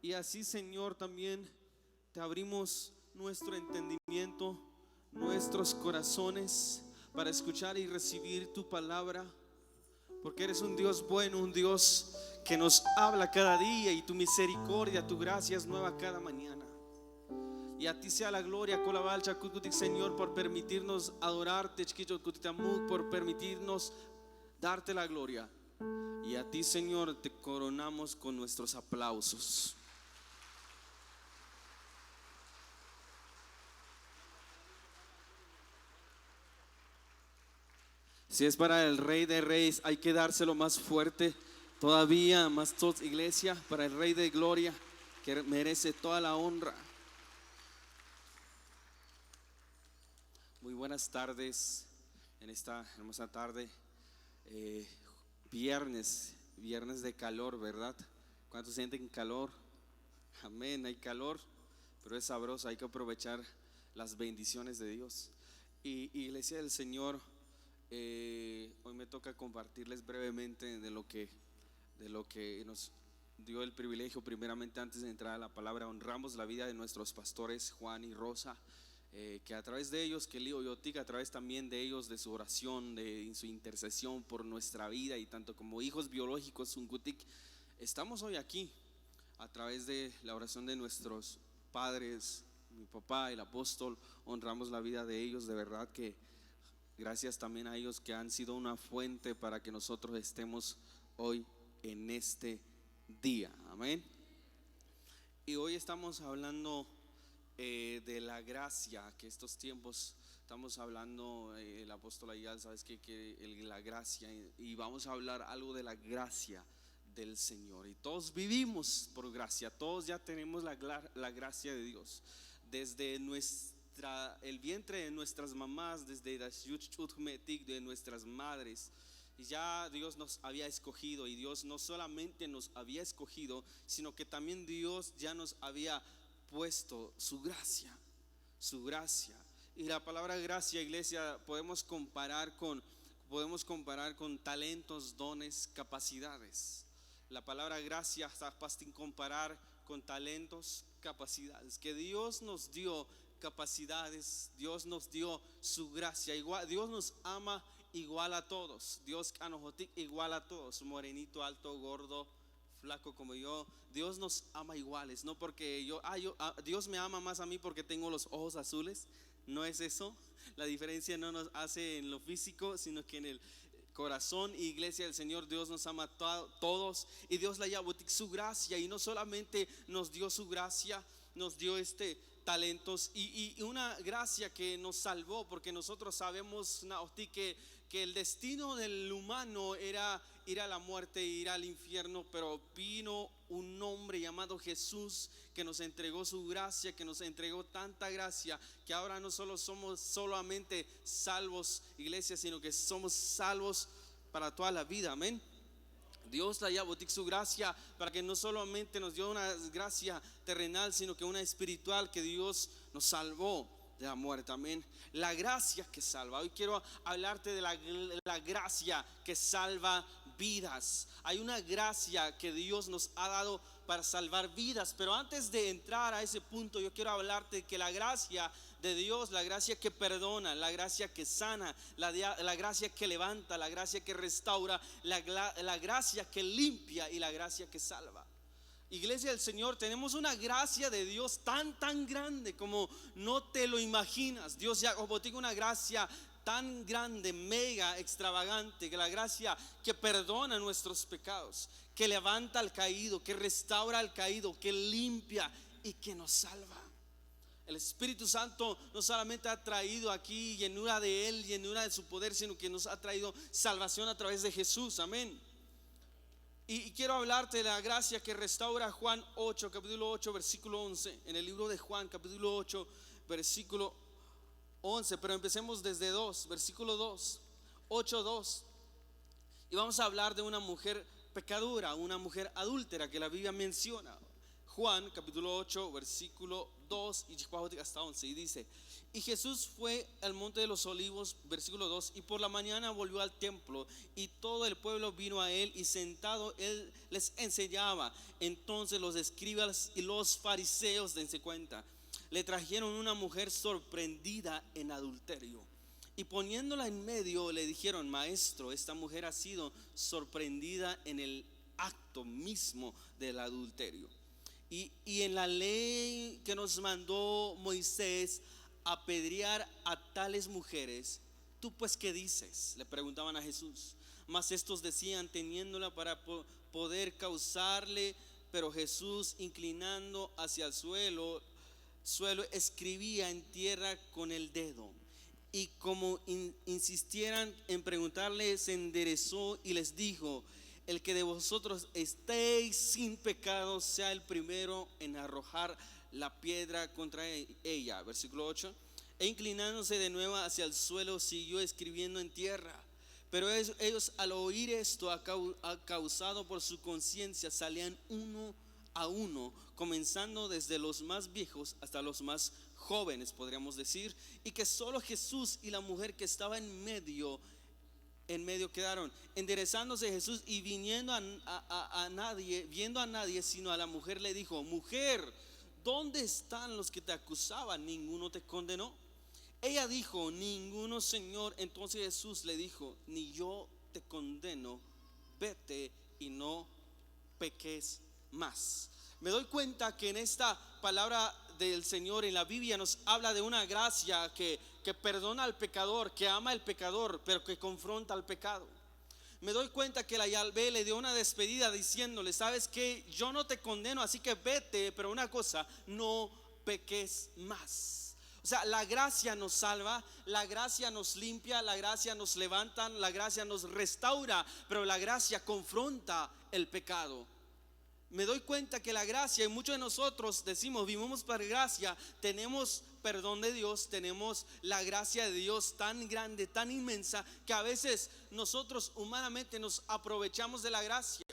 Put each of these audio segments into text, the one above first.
Y así, Señor, también te abrimos nuestro entendimiento, nuestros corazones para escuchar y recibir tu palabra, porque eres un Dios bueno, un Dios que nos habla cada día, y tu misericordia, tu gracia es nueva cada mañana. Y a ti sea la gloria, Señor, por permitirnos adorarte, por permitirnos darte la gloria. Y a ti, Señor, te coronamos con nuestros aplausos. Si es para el Rey de Reyes, hay que dárselo más fuerte, todavía más, iglesia, para el Rey de Gloria, que merece toda la honra. Muy buenas tardes en esta hermosa tarde, viernes de calor, ¿verdad? ¿Cuántos sienten calor? Amén, hay calor, pero es sabroso, hay que aprovechar las bendiciones de Dios. Y iglesia del Señor, hoy me toca compartirles brevemente de lo que nos dio el privilegio. Primeramente, antes de entrar a la palabra, honramos la vida de nuestros pastores Juan y Rosa, que a través de ellos, que Lío Yotica, a través también de ellos, de su oración, de su intercesión por nuestra vida, y tanto como hijos biológicos, Sungutik, estamos hoy aquí a través de la oración de nuestros padres, mi papá, el apóstol. Honramos la vida de ellos, de verdad que gracias también a ellos, que han sido una fuente para que nosotros estemos hoy en este día. Amén. Y hoy estamos hablando de la gracia, que estos tiempos estamos hablando, el apóstol Ayal, sabes que la gracia, y vamos a hablar algo de la gracia del Señor. Y todos vivimos por gracia, todos ya tenemos la gracia de Dios desde el vientre de nuestras mamás, desde de nuestras madres. Y ya Dios nos había escogido, y Dios no solamente nos había escogido, sino que también Dios ya nos había puesto su gracia, su gracia. Y la palabra gracia, iglesia, podemos comparar con talentos, dones, capacidades. La palabra gracia está fácil comparar con talentos, capacidades, que Dios nos dio capacidades, Dios nos dio su gracia. Igual, Dios nos ama igual a todos. Dios igual a todos, morenito, alto, gordo, flaco como yo. Dios nos ama iguales, no porque Dios me ama más a mí porque tengo los ojos azules. No es eso. La diferencia no nos hace en lo físico, sino que en el corazón. Iglesia del Señor, Dios nos ama a todos, y Dios le llama su gracia. Y no solamente nos dio su gracia, nos dio talentos y una gracia que nos salvó, porque nosotros sabemos que el destino del humano era ir a la muerte, ir al infierno, pero vino un hombre llamado Jesús, que nos entregó su gracia, que nos entregó tanta gracia, que ahora no solo somos solamente salvos, iglesia, sino que somos salvos para toda la vida. Amén. Dios la llevó su gracia, para que no solamente nos dio una gracia terrenal, sino que una espiritual, que Dios nos salvó de la muerte. Amén. La gracia que salva. Hoy quiero hablarte de la gracia que salva vidas. Hay una gracia que Dios nos ha dado para salvar vidas, pero antes de entrar a ese punto, yo quiero hablarte de que la gracia de Dios, la gracia que perdona, la gracia que sana, la gracia que levanta, la gracia que restaura, la gracia que limpia y la gracia que salva. Iglesia del Señor, tenemos una gracia de Dios tan grande como no te lo imaginas. Dios ya tiene una gracia tan grande, mega extravagante, que la gracia que perdona nuestros pecados, que levanta al caído, que restaura al caído, que limpia y que nos salva. El Espíritu Santo no solamente ha traído aquí llenura de Él, llenura de su poder, sino que nos ha traído salvación a través de Jesús. Amén. Y quiero hablarte de la gracia que restaura. Juan 8, capítulo 8, versículo 11. En el libro de Juan, capítulo 8, versículo 11. Pero empecemos desde 2, versículo 2, 8, 2. Y vamos a hablar de una mujer pecadora, una mujer adúltera, que la Biblia menciona. Juan capítulo 8 versículo 2 y hasta 11, y dice: y Jesús fue al monte de los olivos, versículo 2, y por la mañana volvió al templo, y todo el pueblo vino a él, y sentado él les enseñaba. Entonces los escribas y los fariseos, dense cuenta, le trajeron una mujer sorprendida en adulterio, y poniéndola en medio le dijeron: maestro, esta mujer ha sido sorprendida en el acto mismo del adulterio, y en la ley que nos mandó Moisés apedrear a tales mujeres, ¿tú pues qué dices?, le preguntaban a Jesús. Mas estos decían, teniéndola para poder causarle. Pero Jesús, inclinando hacia el suelo, escribía en tierra con el dedo. Y como insistieran en preguntarle, se enderezó y les dijo: el que de vosotros estéis sin pecado, sea el primero en arrojar la piedra contra ella. Versículo 8. E inclinándose de nuevo hacia el suelo, siguió escribiendo en tierra. Pero ellos, al oír esto, causado por su conciencia, salían uno a uno, comenzando desde los más viejos hasta los más jóvenes, podríamos decir, y que solo Jesús y la mujer que estaba en medio quedaron. Enderezándose Jesús y viendo a nadie sino a la mujer, le dijo: mujer, ¿dónde están los que te acusaban? ¿Ninguno te condenó? Ella dijo: ninguno, Señor. Entonces Jesús le dijo: ni yo te condeno, vete y no peques más. Me doy cuenta que en esta palabra del Señor en la Biblia nos habla de una gracia que perdona al pecador, que ama al pecador, pero que confronta al pecado. Me doy cuenta que la Yahvé le dio una despedida diciéndole: sabes que yo no te condeno, así que vete, pero una cosa, no peques más. O sea, la gracia nos salva, la gracia nos limpia, la gracia nos levanta, la gracia nos restaura, pero la gracia confronta el pecado. Me doy cuenta que la gracia, y muchos de nosotros decimos, vivimos por gracia, tenemos perdón de Dios, tenemos la gracia de Dios tan grande, tan inmensa, que a veces nosotros humanamente nos aprovechamos de la gracia.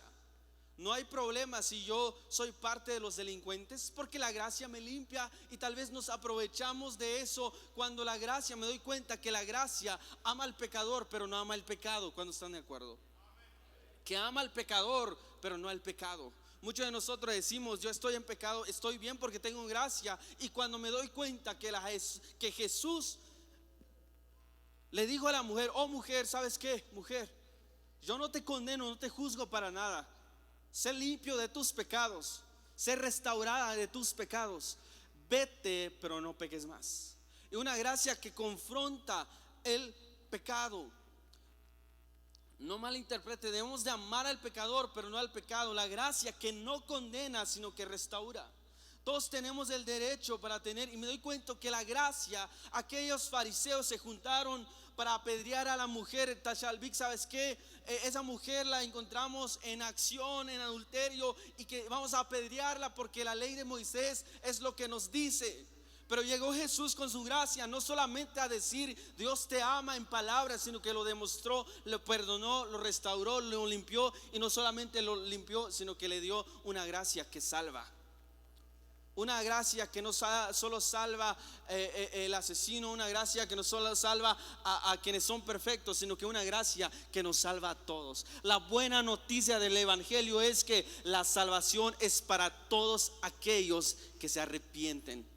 No hay problema si yo soy parte de los delincuentes, porque la gracia me limpia, y tal vez nos aprovechamos de eso, cuando la gracia, me doy cuenta que la gracia ama al pecador, pero no ama el pecado. ¿Cuándo están de acuerdo? Que ama al pecador, pero no al pecado. Muchos de nosotros decimos: yo estoy en pecado, estoy bien porque tengo gracia. Y cuando me doy cuenta que Jesús le dijo a la mujer: oh mujer, ¿sabes qué? Mujer, yo no te condeno, no te juzgo para nada. Sé limpio de tus pecados, sé restaurada de tus pecados. Vete, pero no peques más. Y una gracia que confronta el pecado. No malinterprete, debemos de amar al pecador, pero no al pecado. La gracia que no condena, sino que restaura. Todos tenemos el derecho para tener, y me doy cuenta que la gracia, aquellos fariseos se juntaron para apedrear a la mujer Tashalbik. ¿Sabes qué? Esa mujer la encontramos en acción, en adulterio, y que vamos a apedrearla porque la ley de Moisés es lo que nos dice. Pero llegó Jesús con su gracia, no solamente a decir Dios te ama en palabras, sino que lo demostró, lo perdonó, lo restauró, lo limpió. Y no solamente lo limpió, sino que le dio una gracia que salva. Una gracia que no solo salva el asesino, una gracia que no solo salva a quienes son perfectos, sino que una gracia que nos salva a todos. La buena noticia del Evangelio es que la salvación es para todos aquellos que se arrepienten.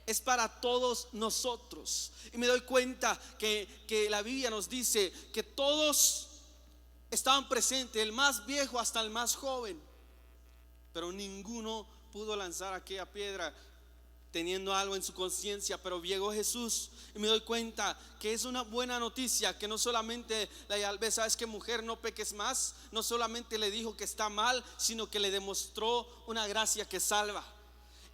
Es para todos nosotros. Y me doy cuenta que la Biblia nos dice que todos estaban presentes, el más viejo hasta el más joven, pero ninguno pudo lanzar aquella piedra teniendo algo en su conciencia. Pero llegó Jesús, y me doy cuenta que es una buena noticia, que no solamente la Yahvé, sabes que mujer, no peques más, no solamente le dijo que está mal, sino que le demostró una gracia que salva.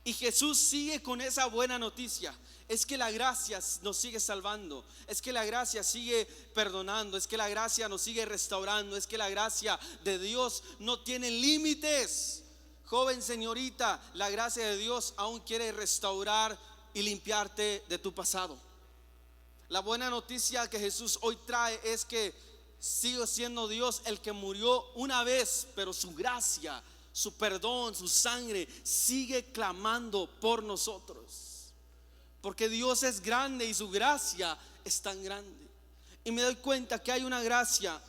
Y Jesús sigue con esa buena noticia. Es que la gracia nos sigue salvando, es que la gracia sigue perdonando, es que la gracia nos sigue restaurando, es que la gracia de Dios no tiene límites. Joven, señorita, la gracia de Dios aún quiere restaurar y limpiarte de tu pasado. La buena noticia que Jesús hoy trae es que sigue siendo Dios el que murió una vez, pero su gracia su perdón, su sangre sigue clamando por nosotros. Porque Dios es grande y su gracia es tan grande. Y me doy cuenta que hay una gracia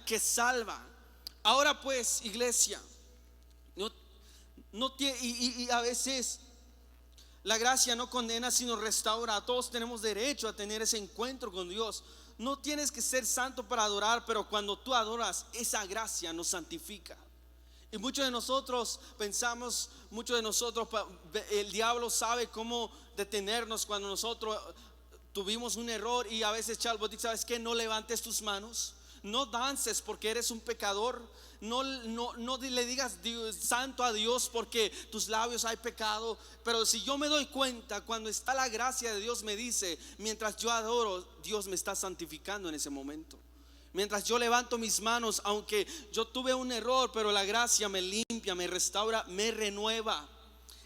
que salva. Ahora pues, iglesia, y a veces la gracia no condena sino restaura. Todos tenemos derecho a tener ese encuentro con Dios. No tienes que ser santo para adorar, pero cuando tú adoras, esa gracia nos santifica. Y muchos de nosotros pensamos, el diablo sabe cómo detenernos cuando nosotros tuvimos un error. Y a veces Charles dice: ¿sabes qué? No levantes tus manos, no dances porque eres un pecador. No le digas santo a Dios porque tus labios hay pecado. Pero si yo me doy cuenta, cuando está la gracia de Dios, me dice: mientras yo adoro, Dios me está santificando en ese momento. Mientras yo levanto mis manos, aunque yo tuve un error, pero la gracia me limpia, me restaura, me renueva.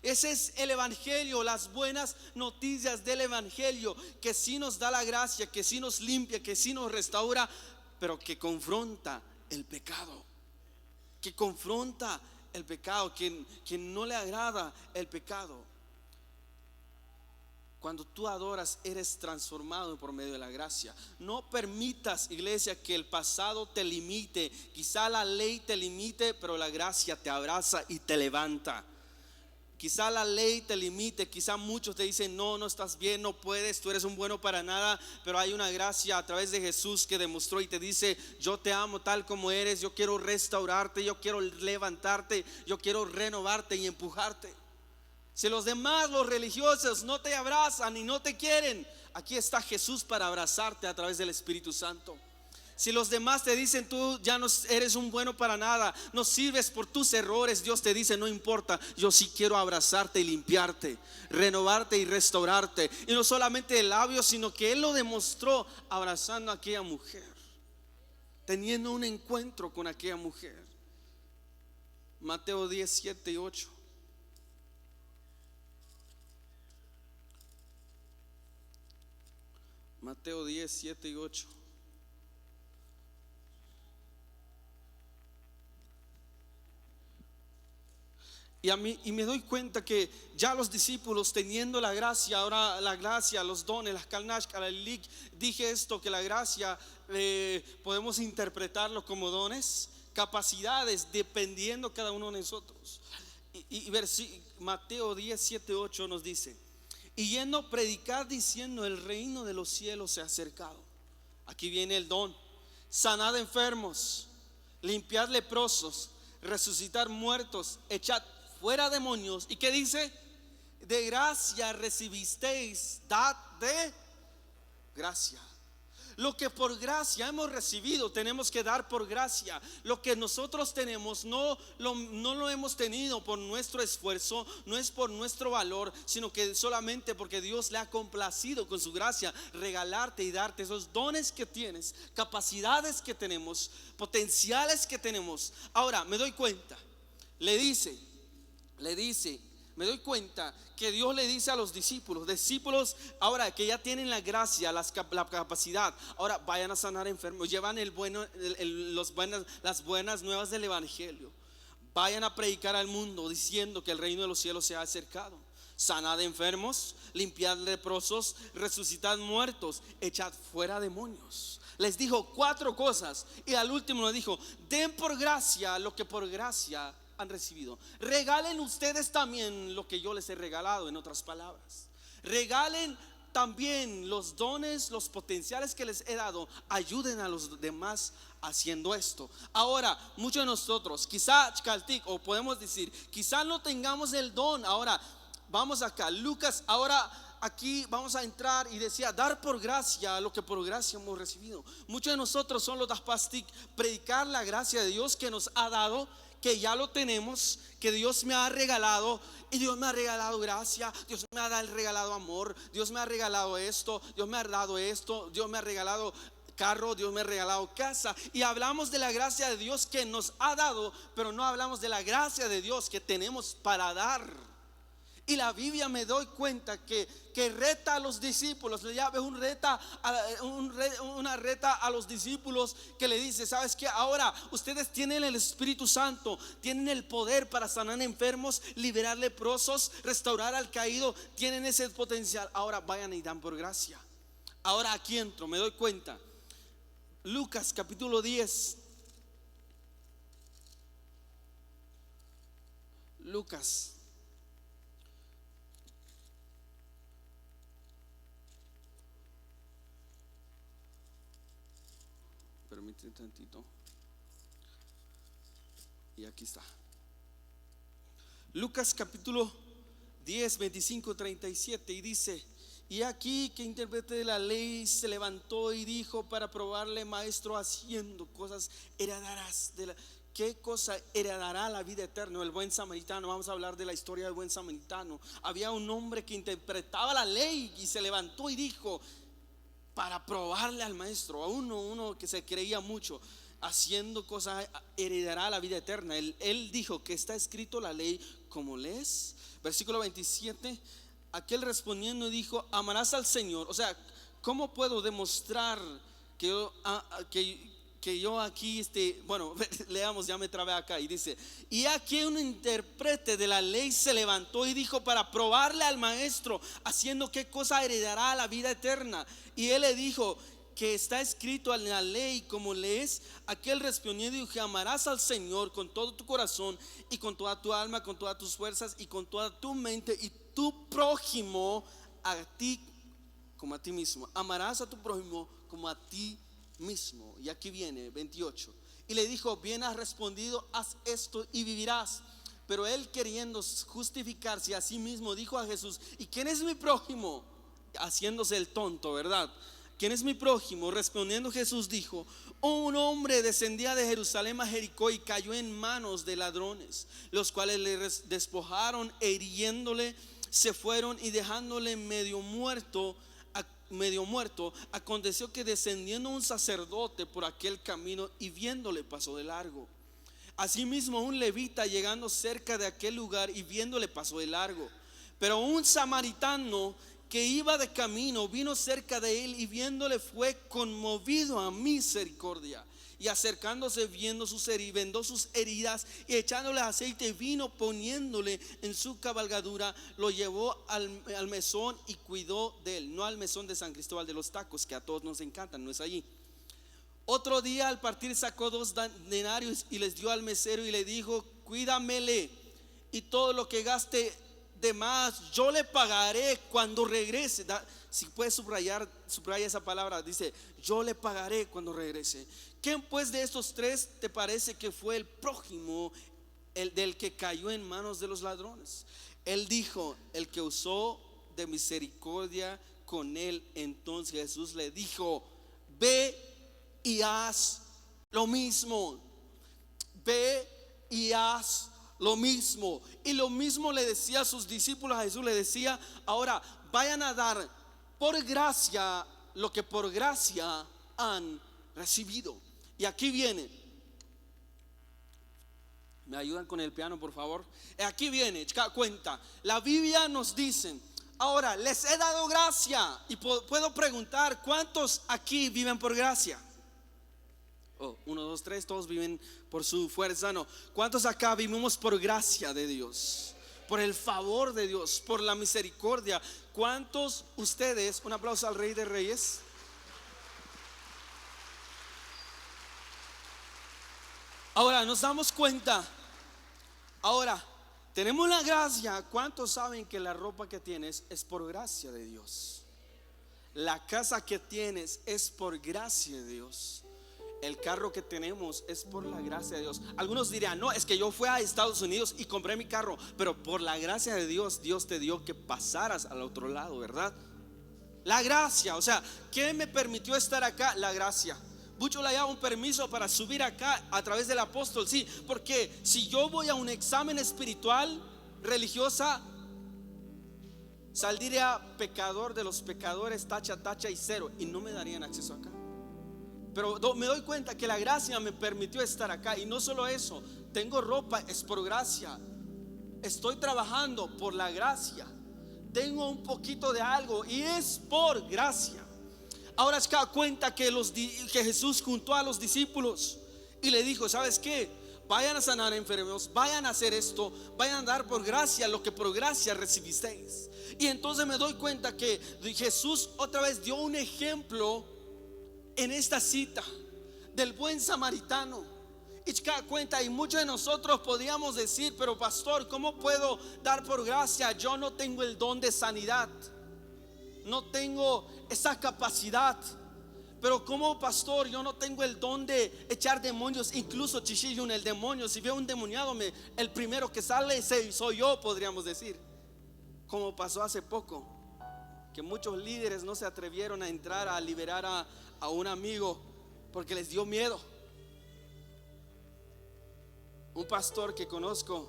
Ese es el evangelio, las buenas noticias del evangelio, que sí nos da la gracia, que sí nos limpia, que sí nos restaura, pero que confronta el pecado. Que confronta el pecado, que no le agrada el pecado. Cuando tú adoras, eres transformado por medio de la gracia. No permitas, iglesia, que el pasado te limite. Quizá la ley te limite, pero la gracia te abraza y te levanta. Quizá la ley te limite, quizá muchos te dicen: no estás bien, no puedes, tú eres un bueno para nada. Pero hay una gracia a través de Jesús que demostró y te dice: yo te amo tal como eres, yo quiero restaurarte, yo quiero levantarte, yo quiero renovarte y empujarte. Si los demás, los religiosos, no te abrazan y no te quieren, aquí está Jesús para abrazarte a través del Espíritu Santo. Si los demás te dicen: tú ya no eres un bueno para nada, no sirves por tus errores, Dios te dice: no importa, yo sí quiero abrazarte y limpiarte, renovarte y restaurarte. Y no solamente de labios, sino que Él lo demostró abrazando a aquella mujer, teniendo un encuentro con aquella mujer. Mateo 10, 7 y 8. Mateo 10, 7 y 8. Y me doy cuenta que ya los discípulos, teniendo la gracia, ahora la gracia, los dones, las kalnash, kalalik, dije esto, que la gracia podemos interpretarlo como dones, capacidades, dependiendo cada uno de nosotros. Mateo 10, 7, 8 nos dice: y yendo a predicar diciendo: el reino de los cielos se ha acercado. Aquí viene el don: sanad enfermos, limpiad leprosos, resucitar muertos, echad fuera demonios. ¿Y qué dice? De gracia recibisteis, dad de gracia. Lo que por gracia hemos recibido, tenemos que dar por gracia. Lo que nosotros tenemos no lo hemos tenido por nuestro esfuerzo, no es por nuestro valor, sino que solamente porque Dios le ha complacido con su gracia regalarte y darte esos dones que tienes, capacidades que tenemos, potenciales que tenemos. Ahora me doy cuenta, me doy cuenta que Dios le dice a los discípulos, ahora que ya tienen la gracia, la capacidad, ahora vayan a sanar enfermos, llevan las buenas nuevas del evangelio, vayan a predicar al mundo diciendo que el reino de los cielos se ha acercado. Sanad enfermos, limpiad leprosos, resucitad muertos, echad fuera demonios. Les dijo 4 cosas y al último les dijo: den por gracia lo que por gracia han recibido. Regalen ustedes también lo que yo les he regalado. En otras palabras, regalen también los dones, los potenciales que les he dado. Ayuden a los demás haciendo esto. Ahora, muchos de nosotros, quizá o podemos decir, quizá no tengamos el don. Ahora vamos acá, Lucas, ahora aquí vamos a entrar y decía: dar por gracia lo que por gracia hemos recibido. Muchos de nosotros son los daspastic, predicar la gracia de Dios que nos ha dado, que ya lo tenemos, que Dios me ha regalado. Y Dios me ha regalado gracia, Dios me ha regalado amor, Dios me ha regalado esto, Dios me ha dado esto, Dios me ha regalado carro, Dios me ha regalado casa. Y hablamos de la gracia de Dios que nos ha dado, pero no hablamos de la gracia de Dios que tenemos para dar. Y la Biblia me doy cuenta que reta a los discípulos. Le llama una reta a los discípulos, que le dice: ¿sabes qué? Ahora ustedes tienen el Espíritu Santo, tienen el poder para sanar enfermos, liberar leprosos, restaurar al caído. Tienen ese potencial. Ahora vayan y dan por gracia. Ahora aquí entro, me doy cuenta. Lucas capítulo 10. Lucas. Permíteme tantito. Y aquí está. Lucas capítulo 10, 25, 37. Y dice: y aquí que intérprete de la ley se levantó y dijo para probarle: maestro, haciendo cosas heredarás de la... ¿Qué cosa heredará la vida eterna? El buen samaritano. Vamos a hablar de la historia del buen samaritano. Había un hombre que interpretaba la ley y se levantó y dijo, para probarle al maestro, a uno que se creía mucho, haciendo cosas heredará la vida eterna. Él dijo que está escrito la ley como lees. Versículo 27. Aquel respondiendo dijo: amarás al Señor. O sea, ¿cómo puedo demostrar que yo aquí bueno, leamos, ya me trabé acá. Y dice: y aquí un intérprete de la ley se levantó y dijo para probarle al maestro, haciendo qué cosa heredará la vida eterna. Y él le dijo: que está escrito en la ley como lees. Aquel respondiendo dijo: amarás al Señor con todo tu corazón y con toda tu alma, con todas tus fuerzas y con toda tu mente, y tu prójimo a ti como a ti mismo. Amarás a tu prójimo como a ti mismo. Y aquí viene 28. Y le dijo: bien has respondido, haz esto y vivirás. Pero él, queriendo justificarse a sí mismo, dijo a Jesús: ¿y quién es mi prójimo? Haciéndose el tonto, ¿verdad? ¿Quién es mi prójimo? Respondiendo Jesús dijo: un hombre descendía de Jerusalén a Jericó y cayó en manos de ladrones, los cuales le despojaron e hiriéndole se fueron, y dejándole medio muerto. Aconteció que descendiendo un sacerdote por aquel camino y viéndole pasó de largo. Asimismo un levita, llegando cerca de aquel lugar y viéndole pasó de largo. Pero un samaritano que iba de camino vino cerca de él y viéndole fue conmovido a misericordia. Y acercándose vendó sus heridas, y echándole aceite vino, poniéndole en su cabalgadura, lo llevó al mesón y cuidó de él. No al mesón de San Cristóbal de los Tacos, que a todos nos encantan, no es allí. Otro día al partir sacó 2 denarios y les dio al mesero y le dijo: cuídamele, y todo lo que gaste de más yo le pagaré cuando regrese. Si puedes subraya esa palabra, dice: yo le pagaré cuando regrese. ¿Quién pues de estos 3 te parece que fue el prójimo, el del que cayó en manos de los ladrones? Él dijo: el que usó de misericordia con él. Entonces Jesús le dijo: ve y haz lo mismo. Ve y haz lo mismo. Y lo mismo le decía a sus discípulos. A Jesús le decía: ahora vayan a dar por gracia lo que por gracia han recibido. Y aquí viene, ¿me ayudan con el piano, por favor? Aquí viene, cuenta. La Biblia nos dice: ahora les he dado gracia. Y puedo preguntar: ¿cuántos aquí viven por gracia? 1, 2, 3, todos viven por su fuerza. No, ¿cuántos acá vivimos por gracia de Dios? Por el favor de Dios, por la misericordia. ¿Cuántos ustedes? Un aplauso al Rey de Reyes. Ahora nos damos cuenta. Ahora tenemos la gracia. ¿Cuántos saben que la ropa que tienes es por gracia de Dios? La casa que tienes es por gracia de Dios. El carro que tenemos es por la gracia de Dios. Algunos dirán: no, es que yo fui a Estados Unidos y compré mi carro. Pero por la gracia de Dios, Dios te dio que pasaras al otro lado, ¿verdad? La gracia, o sea, ¿qué me permitió estar acá? La gracia. Mucho le da un permiso para subir acá a través del apóstol, sí, porque si yo voy a un examen espiritual, religiosa, saldría pecador de los pecadores, tacha y 0, y no me darían acceso acá. Pero me doy cuenta que la gracia me permitió estar acá. Y no solo eso, tengo ropa, es por gracia. estoy trabajando por la gracia. Tengo un poquito de algo y es por gracia. Ahora se da cuenta que Jesús juntó a los discípulos y le dijo: ¿sabes qué? Vayan a sanar enfermos, vayan a hacer esto, vayan a dar por gracia lo que por gracia recibisteis. Y entonces me doy cuenta que Jesús otra vez dio un ejemplo en esta cita del buen samaritano. Y se da cuenta, y muchos de nosotros podríamos decir: pero pastor, ¿cómo puedo dar por gracia? Yo no tengo el don de sanidad, no tengo esa capacidad. Pero como pastor, yo no tengo el don de echar demonios. Incluso Chichillun, el demonio, si veo un demoniado, el primero que sale soy yo, podríamos decir. Como pasó hace poco, que muchos líderes no se atrevieron a entrar a liberar a un amigo porque les dio miedo. Un pastor que conozco,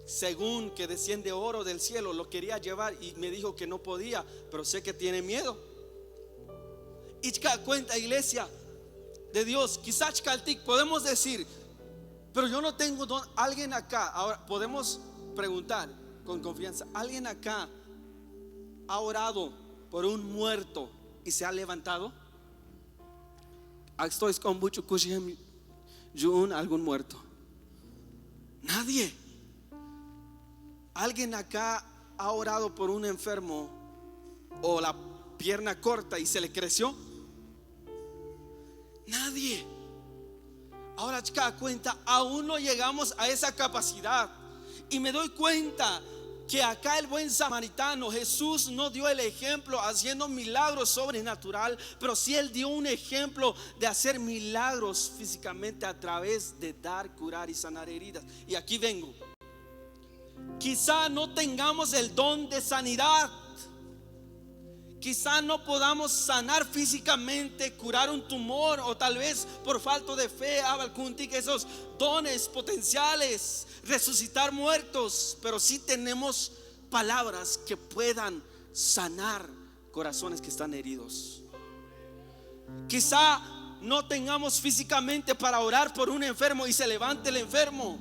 según que desciende oro del cielo, lo quería llevar y me dijo que no podía, pero sé que tiene miedo. Y cuenta, iglesia de Dios, quizás podemos decir: pero yo no tengo don. Alguien acá, ahora podemos preguntar con confianza: ¿alguien acá ha orado por un muerto y se ha levantado? Estoy con mucho algún muerto. Nadie. ¿Alguien acá ha orado por un enfermo o la pierna corta y se le creció? Nadie. Ahora chica, cuenta, aún no llegamos a esa capacidad. Y me doy cuenta que acá el buen samaritano, Jesús no dio el ejemplo haciendo milagros sobrenatural, pero sí él dio un ejemplo de hacer milagros físicamente a través de dar, curar y sanar heridas. Y aquí vengo. Quizá no tengamos el don de sanidad. Quizá no podamos sanar físicamente, curar un tumor, o tal vez por falta de fe, esos dones potenciales, resucitar muertos. Pero sí tenemos palabras que puedan sanar corazones que están heridos. Quizá no tengamos físicamente para orar por un enfermo y se levante el enfermo,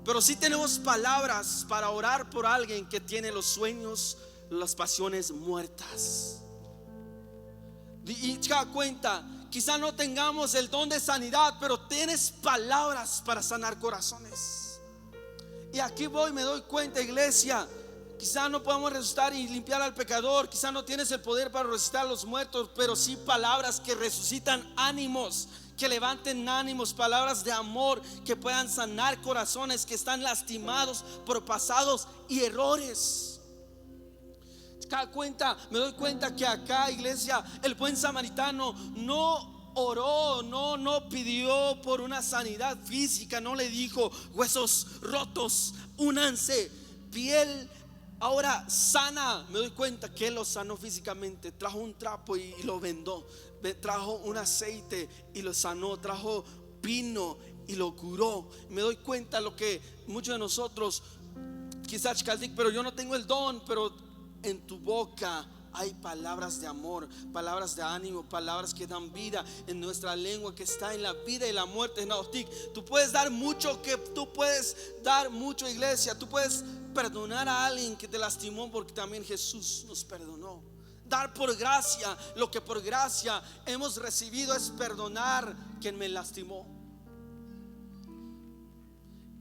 pero sí tenemos palabras para orar por alguien que tiene los sueños, las pasiones muertas. Y te das cuenta, quizá no tengamos el don de sanidad, pero tienes palabras para sanar corazones. Y aquí me doy cuenta, iglesia, quizá no podamos resucitar y limpiar al pecador, quizá no tienes el poder para resucitar a los muertos, pero sí palabras que resucitan ánimos, que levanten ánimos, palabras de amor que puedan sanar corazones que están lastimados por pasados y errores. Me doy cuenta que acá, iglesia, el buen samaritano no oró, no pidió por una sanidad física, no le dijo: huesos rotos, únanse, piel ahora sana. Me doy cuenta que él lo sanó físicamente. Trajo un trapo y lo vendó, trajo un aceite y lo sanó, trajo vino y lo curó. Me doy cuenta lo que muchos de nosotros, quizás, pero yo no tengo el don, pero en tu boca hay palabras de amor, palabras de ánimo, palabras que dan vida. En nuestra lengua que está en la vida y la muerte. Tú puedes dar mucho, iglesia. Tú puedes perdonar a alguien que te lastimó, porque también Jesús nos perdonó. Dar por gracia lo que por gracia hemos recibido es perdonar quien me lastimó.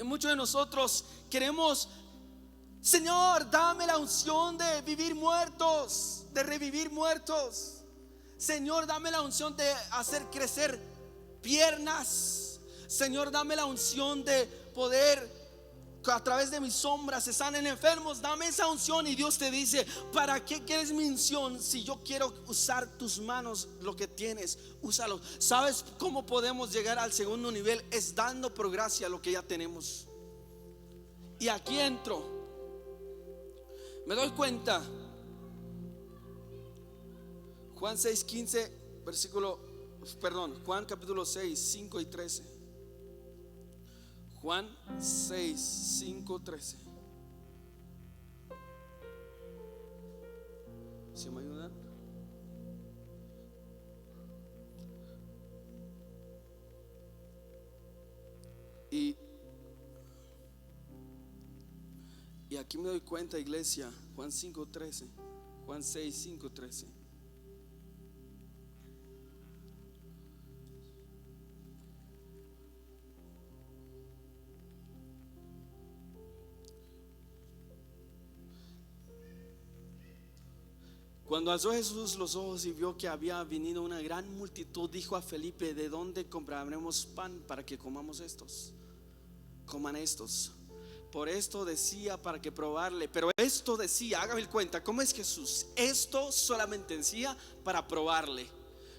Y muchos de nosotros queremos: Señor, dame la unción de vivir muertos, de revivir muertos. Señor, dame la unción de hacer crecer piernas. Señor, dame la unción de poder, a través de mis sombras se sanen enfermos. Dame esa unción. Y Dios te dice: ¿para qué quieres mi unción si yo quiero usar tus manos? Lo que tienes, úsalo. ¿Sabes cómo podemos llegar al segundo nivel? Es dando por gracia lo que ya tenemos. Y aquí entro. Me doy cuenta, Juan 6:15, Juan capítulo 6, 5 y 13. Juan 6, 5, 13. ¿Se me ayudan? Y Y aquí me doy cuenta, iglesia, Juan 5:13, Juan 6:5-13. Cuando alzó Jesús los ojos y vio que había venido una gran multitud, dijo a Felipe: ¿de dónde compraremos pan para que comamos estos? Coman estos. Por esto decía, para que probarle. Pero esto decía, hágame cuenta, ¿cómo es Jesús? Esto solamente decía para probarle,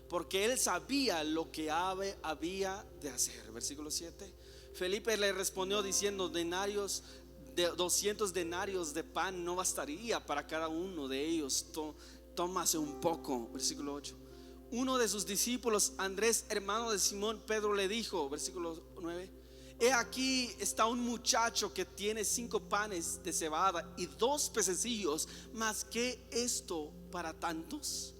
porque él sabía lo que había de hacer. Versículo 7. Felipe le respondió diciendo: 200 denarios de pan no bastaría para cada uno de ellos. Tómase un poco. Versículo 8. Uno de sus discípulos, Andrés, hermano de Simón Pedro, le dijo, versículo 9: he aquí está un muchacho que tiene 5 panes de cebada y 2 pececillos, mas ¿qué esto para tantos?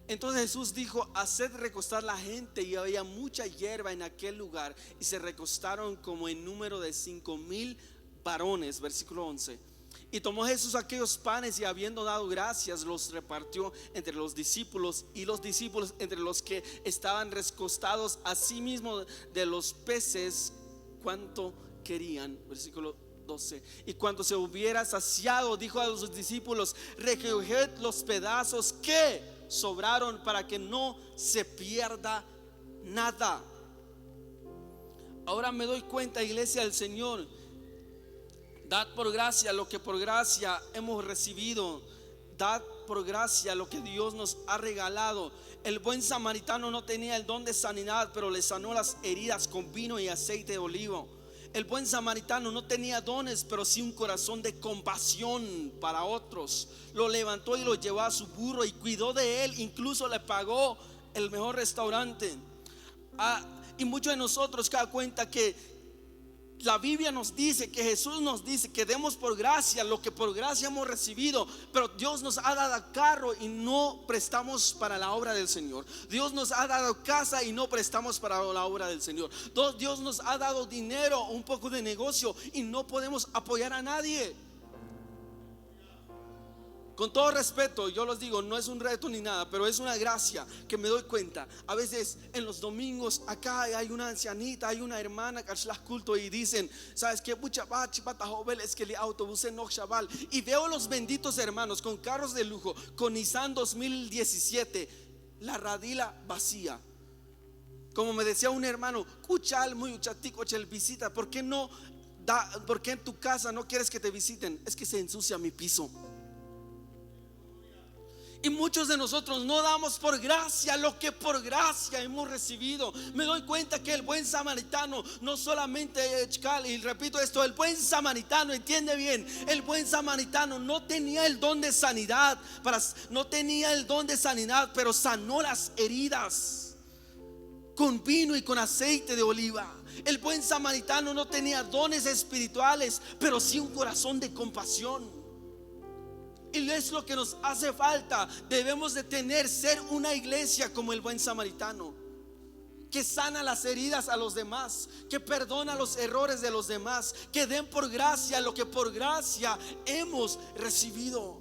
Entonces Jesús dijo: haced recostar la gente. Y había mucha hierba en aquel lugar, y se recostaron como en número de 5,000 varones. Versículo 11. Y tomó Jesús aquellos panes, y habiendo dado gracias, los repartió entre los discípulos, y los discípulos entre los que estaban recostados, asimismo de los peces cuanto querían. Versículo 12. Y cuando se hubiera saciado, dijo a los discípulos: recoged los pedazos que sobraron, para que no se pierda nada. Ahora me doy cuenta, iglesia del Señor, dad por gracia lo que por gracia hemos recibido. Dad por gracia lo que Dios nos ha regalado. El buen samaritano no tenía el don de sanidad, pero le sanó las heridas con vino y aceite de olivo. El buen samaritano no tenía dones, pero sí un corazón de compasión para otros. Lo levantó y lo llevó a su burro y cuidó de él. Incluso le pagó el mejor restaurante. Y muchos de nosotros cada cuenta que la Biblia nos dice, que Jesús nos dice que demos por gracia lo que por gracia hemos recibido. Pero Dios nos ha dado carro y no prestamos para la obra del Señor. Dios nos ha dado casa y no prestamos para la obra del Señor. Dios nos ha dado dinero, un poco de negocio, y no podemos apoyar a nadie. Con todo respeto, yo los digo, no es un reto ni nada, pero es una gracia que me doy cuenta. A veces en los domingos acá hay una ancianita, hay una hermana que hace culto y dicen: ¿sabes qué? Es que el autobús no chaval. Y veo los benditos hermanos con carros de lujo, con Nissan 2017, la radila vacía. Como me decía un hermano: cuchal muy uchatico chel visita, ¿por qué no por qué en tu casa no quieres que te visiten? Es que se ensucia mi piso. Y muchos de nosotros no damos por gracia lo que por gracia hemos recibido. Me doy cuenta que el buen samaritano no solamente, y repito esto, el buen samaritano, entiende bien, el buen samaritano no tenía el don de sanidad, pero sanó las heridas con vino y con aceite de oliva. El buen samaritano no tenía dones espirituales, pero sí un corazón de compasión. Y es lo que nos hace falta. Debemos de ser una iglesia como el buen samaritano, que sana las heridas a los demás, que perdona los errores de los demás, que den por gracia lo que por gracia hemos recibido.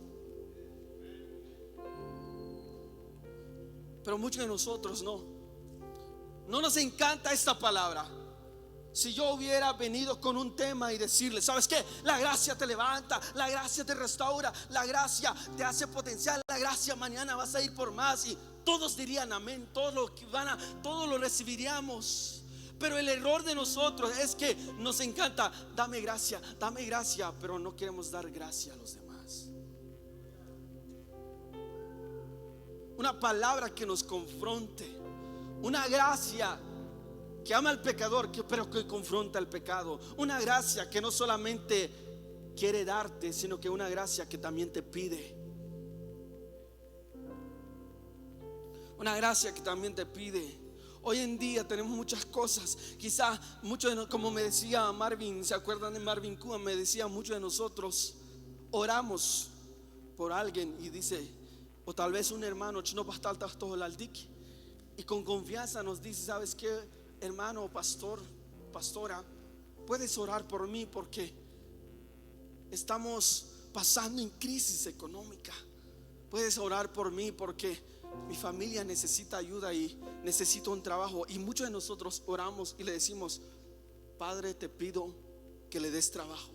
Pero muchos de nosotros no nos encanta esta palabra. Si yo hubiera venido con un tema y decirle: ¿sabes qué? La gracia te levanta, la gracia te restaura, la gracia te hace potencial, la gracia mañana vas a ir por más, y todos dirían amén, todos lo recibiríamos. Pero el error de nosotros es que nos encanta: dame gracia, pero no queremos dar gracia a los demás. Una palabra que nos confronte, una gracia que ama al pecador, pero que confronta el pecado. Una gracia que no solamente quiere darte, sino que una gracia que también te pide. Una gracia que también te pide. Hoy en día tenemos muchas cosas. Quizás muchos, como me decía Marvin, ¿se acuerdan de Marvin Cuba? Me decía: muchos de nosotros oramos por alguien y dice, o tal vez un hermano, y con confianza nos dice: ¿sabes qué, hermano, pastor, pastora? Puedes orar por mí porque estamos pasando en crisis económica. Puedes orar por mí porque mi familia necesita ayuda y necesito un trabajo. Y muchos de nosotros oramos y le decimos: Padre, te pido que le des trabajo,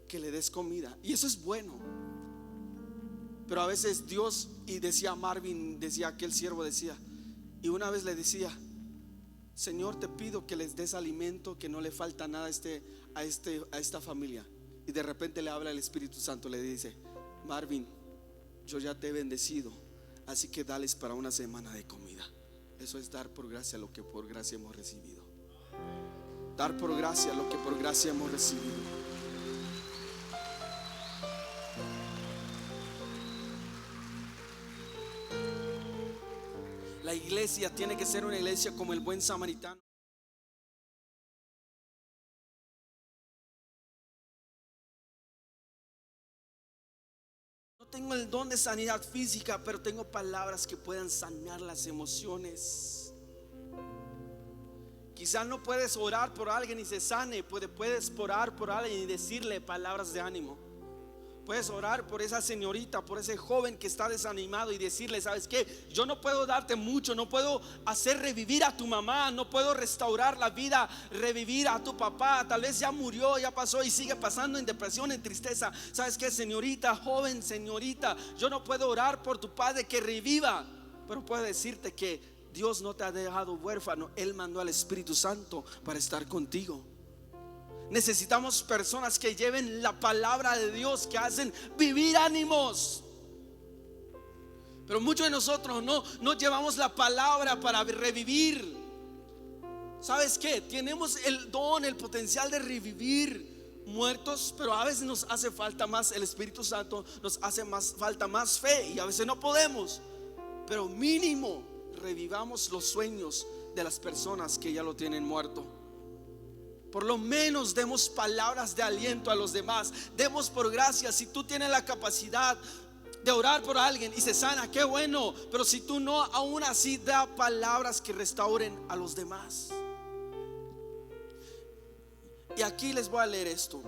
que le des comida. Y eso es bueno. Pero a veces Dios, y decía Marvin, decía aquel siervo, decía, y una vez le decía: Señor, te pido que les des alimento, que no le falta nada a esta familia. Y de repente le habla el Espíritu Santo, le dice: Marvin, yo ya te he bendecido, así que dales para una semana de comida. Eso es dar por gracia lo que por gracia hemos recibido. Dar por gracia lo que por gracia hemos recibido. La iglesia tiene que ser una iglesia como el buen samaritano. No tengo el don de sanidad física, pero tengo palabras que puedan sanar las emociones. Quizás no puedes orar por alguien y se sane. Puedes orar por alguien y decirle palabras de ánimo. Puedes orar por esa señorita, por ese joven que está desanimado y decirle: ¿sabes qué? Yo no puedo darte mucho, no puedo hacer revivir a tu mamá, no puedo restaurar la vida, revivir a tu papá. Tal vez ya murió, ya pasó y sigue pasando en depresión, en tristeza. ¿Sabes qué, señorita, joven, señorita? Yo no puedo orar por tu padre que reviva, pero puedo decirte que Dios no te ha dejado huérfano. Él mandó al Espíritu Santo para estar contigo. Necesitamos personas que lleven la palabra de Dios, que hacen vivir ánimos. Pero muchos de nosotros no llevamos la palabra para revivir. ¿Sabes qué? Tenemos el don, el potencial de revivir muertos, pero a veces nos hace falta más el Espíritu Santo, nos hace falta más fe y a veces no podemos. Pero mínimo revivamos los sueños de las personas que ya lo tienen muerto. Por lo menos demos palabras de aliento a los demás. Demos por gracia. Si tú tienes la capacidad de orar por alguien y se sana, qué bueno. Pero si tú no, aún así da palabras que restauren a los demás. Y aquí les voy a leer esto.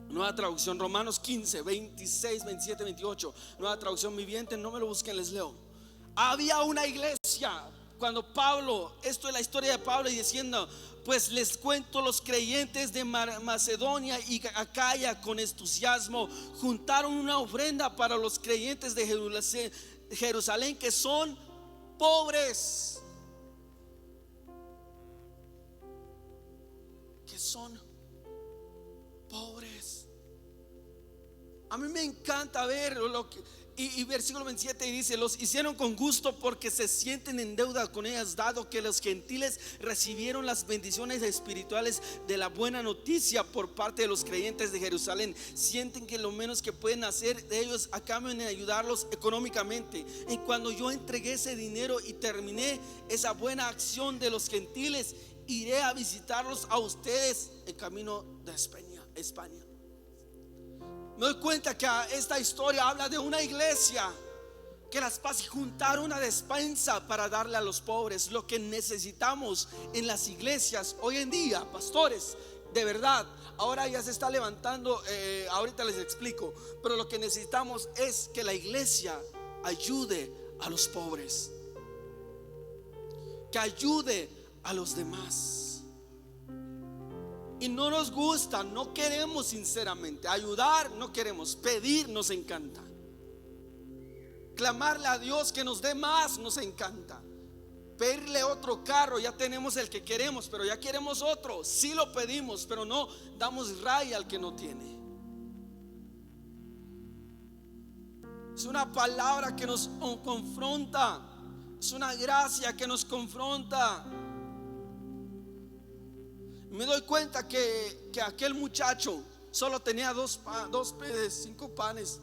Nueva traducción, Romanos 15, 26, 27, 28. Nueva traducción viviente, no me lo busquen, les leo. Había una iglesia cuando Pablo, esto es la historia de Pablo, y diciendo: pues les cuento, los creyentes de Macedonia y Acaya con entusiasmo juntaron una ofrenda para los creyentes de Jerusalén que son pobres. Que son pobres. A mí me encanta ver lo que, y versículo 27 dice: los hicieron con gusto porque se sienten en deuda con ellas, dado que los gentiles recibieron las bendiciones espirituales de la buena noticia por parte de los creyentes de Jerusalén. Sienten que lo menos que pueden hacer de ellos a cambio de ayudarlos económicamente. Y cuando yo entregué ese dinero y terminé esa buena acción de los gentiles, iré a visitarlos a ustedes en camino de España. Me doy cuenta que esta historia habla de una iglesia que las paz y juntar una despensa para darle a los pobres. Lo que necesitamos en las iglesias hoy en día, pastores, de verdad, ahora ya se está levantando, ahorita les explico, pero lo que necesitamos es que la iglesia ayude a los pobres, que ayude a los demás. Y no nos gusta, no queremos sinceramente ayudar, no queremos pedir, nos encanta. Clamarle a Dios que nos dé más, nos encanta. Pedirle otro carro, ya tenemos el que queremos, pero ya queremos otro. Sí lo pedimos, pero no damos raya al que no tiene. Es una palabra que nos confronta, es una gracia que nos confronta. Me doy cuenta que aquel muchacho solo tenía 2 peces, 5 panes,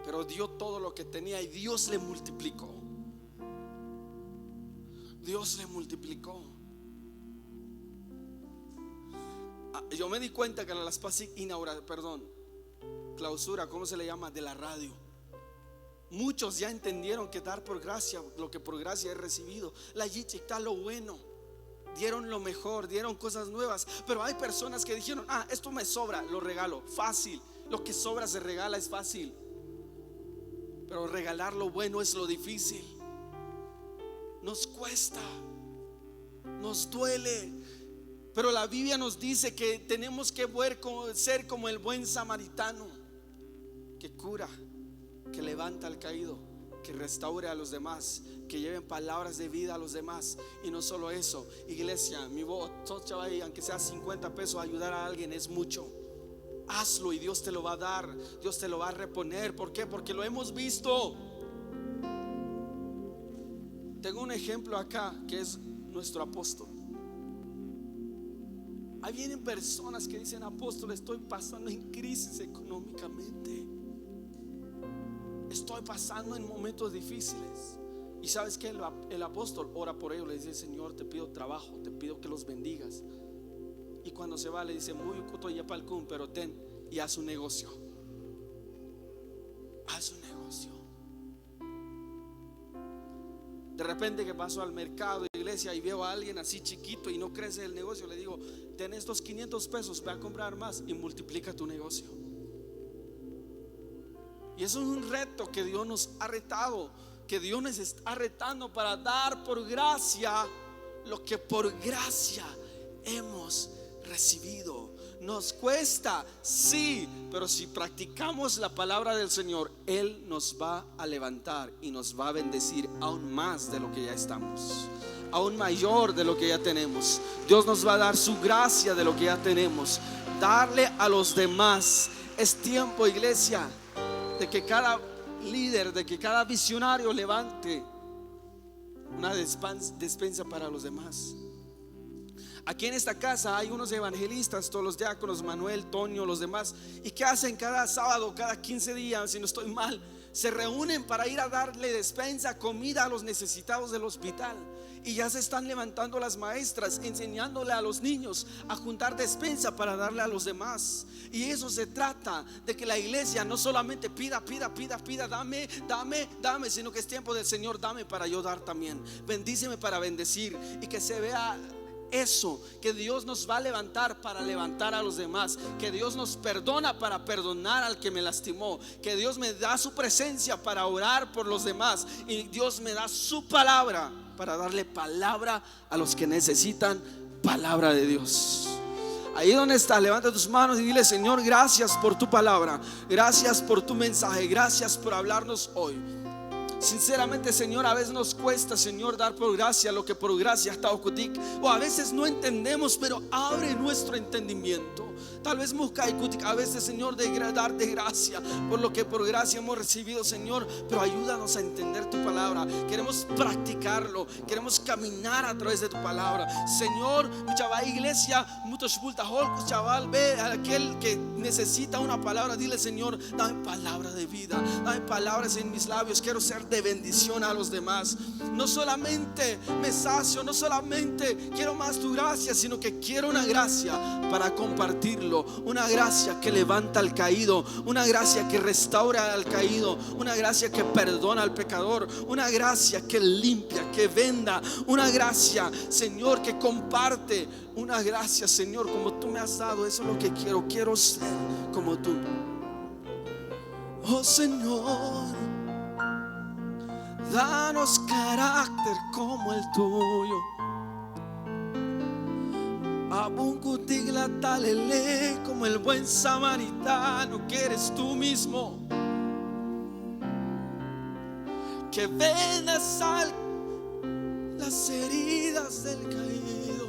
pero dio todo lo que tenía y Dios le multiplicó. Dios le multiplicó. Yo me di cuenta que las clausura, ¿cómo se le llama? De la radio. Muchos ya entendieron que dar por gracia lo que por gracia he recibido. La yichita, lo bueno. dieron lo mejor, dieron cosas nuevas. Pero hay personas que dijeron: esto me sobra, lo regalo. Fácil, lo que sobra se regala, es fácil. Pero regalar lo bueno es lo difícil. Nos cuesta, nos duele. Pero la Biblia nos dice que tenemos que ser como el buen samaritano, que cura, que levanta al caído, que restaure a los demás, que lleven palabras de vida a los demás. Y no solo eso, iglesia, mi voz, aunque sea 50 pesos, ayudar a alguien es mucho. Hazlo y Dios te lo va a dar, Dios te lo va a reponer. ¿Por qué? Porque lo hemos visto. Tengo un ejemplo acá que es nuestro apóstol. Ahí vienen personas que dicen: apóstol, estoy pasando en crisis económicamente, estoy pasando en momentos difíciles. Y sabes que el apóstol ora por ellos, le dice: Señor, te pido trabajo, te pido que los bendigas. Y cuando se va le dice: muy cuto ya palcún, pero ten y haz un negocio. Haz un negocio. De repente que paso al mercado, iglesia, y veo a alguien así chiquito y no crece el negocio, le digo: ten estos 500 pesos, ve a comprar más y multiplica tu negocio. Y eso es un reto que Dios nos ha retado, que Dios nos está retando para dar por gracia lo que por gracia hemos recibido. Nos cuesta, sí, pero si practicamos la palabra del Señor, Él nos va a levantar y nos va a bendecir aún más de lo que ya estamos, aún mayor de lo que ya tenemos. Dios nos va a dar su gracia de lo que ya tenemos, darle a los demás. Es tiempo, iglesia, de que cada líder, de que cada visionario levante una despensa para los demás. Aquí en esta casa hay unos evangelistas, todos los diáconos, Manuel, Toño, los demás. ¿Y qué hacen cada sábado, cada 15 días, si no estoy mal? Se reúnen para ir a darle despensa, comida a los necesitados del hospital. Y ya se están levantando las maestras, enseñándole a los niños a juntar despensa para darle a los demás. Y eso se trata, de que la iglesia no solamente pida, dame, sino que es tiempo del Señor: dame para yo dar también, bendíceme para bendecir. Y que se vea eso, que Dios nos va a levantar para levantar a los demás, que Dios nos perdona para perdonar al que me lastimó, que Dios me da su presencia para orar por los demás, y Dios me da su palabra para darle palabra a los que necesitan palabra de Dios. Ahí donde estás, levanta tus manos y dile: Señor, gracias por tu palabra, gracias por tu mensaje, gracias por hablarnos hoy. Sinceramente, Señor, a veces nos cuesta, Señor, dar por gracia lo que por gracia está ocurriendo, o a veces no entendemos, pero abre nuestro entendimiento. Tal vez a veces, Señor, de darte gracia por lo que por gracia hemos recibido, Señor, pero ayúdanos a entender tu palabra. Queremos practicarlo, queremos caminar a través de tu palabra, Señor. Chaval, iglesia, chaval, ve a aquel que necesita una palabra, dile: Señor, dame palabra de vida, dame palabras en mis labios. Quiero ser de bendición a los demás. No solamente me sacio, no solamente quiero más tu gracia, sino que quiero una gracia para compartirlo, una gracia que levanta al caído, una gracia que restaura al caído, una gracia que perdona al pecador, una gracia que limpia, que venda, una gracia, Señor, que comparte, una gracia, Señor, como tú me has dado. Eso es lo que quiero ser como tú. Oh Señor, danos carácter como el tuyo. Abuncutigla talele, como el buen samaritano que eres tú mismo. Que vendas las heridas del caído.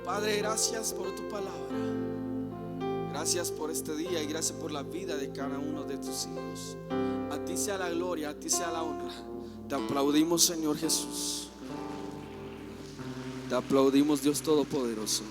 Padre, gracias por tu palabra. Gracias por este día y gracias por la vida de cada uno de tus hijos. A ti sea la gloria, a ti sea la honra. Te aplaudimos, Señor Jesús. Te aplaudimos, Dios Todopoderoso.